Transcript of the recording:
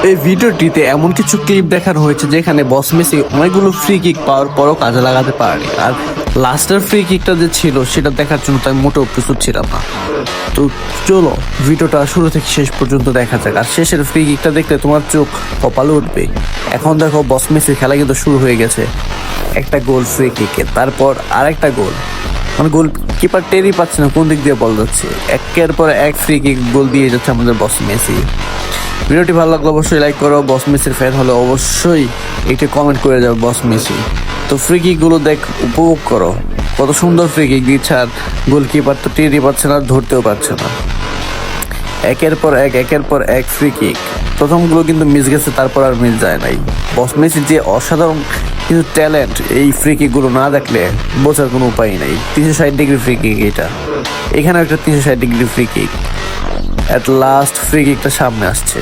এই ভিডিওটিতে এমন কিছু ক্লিপ দেখানো হয়েছে যেখানে বস মেসি অনেকগুলো ফ্রি কিক পাওয়ার পরও কাজে লাগাতে পারেনি। আর লাস্টের ফ্রি কিকটা যে ছিল সেটা দেখার জন্য তাই মোটেও প্রস্তুত ছিলাম না। তো চলো ভিডিওটা শুরু থেকে শেষ পর্যন্ত দেখা যাক। আর শেষের ফ্রি কিকটা দেখলে তোমার চোখ কপালে উঠবে। এখন দেখো বস মেসির খেলা কিন্তু শুরু হয়ে গেছে। একটা গোল ফ্রি কিকে, তারপর আরেকটা গোল। মানে গোল কিপার টেরই পাচ্ছে না কোন দিক দিয়ে বল যাচ্ছে। একের পর এক ফ্রি কিক গোল দিয়ে যাচ্ছে আমাদের বস মেসি। ভিডিওটি ভালো লাগলে অবশ্যই লাইক করো, বস মেসির ফ্যান হলে অবশ্যই একটি কমেন্ট করে যাও বস মেসি। তো ফ্রি কিকগুলো উপভোগ করো, কত সুন্দর ফ্রি কিক দিচ্ছে। আর গোলকিপার তো টেরই পাচ্ছে না, ধরতেও পারছে না। একের পর এক ফ্রি কিক। প্রথমগুলো কিন্তু মিস গেছে, তারপর আর মিস যায় নাই। বস মেসির যে অসাধারণ কিন্তু ট্যালেন্ট, এই ফ্রি কিকগুলো না দেখলে বোঝার কোনো উপায় নেই। 360 ডিগ্রি ফ্রি কিক এটা, এখানে একটা 360 degree free kick. At last free কিকটা সামনে আসছে।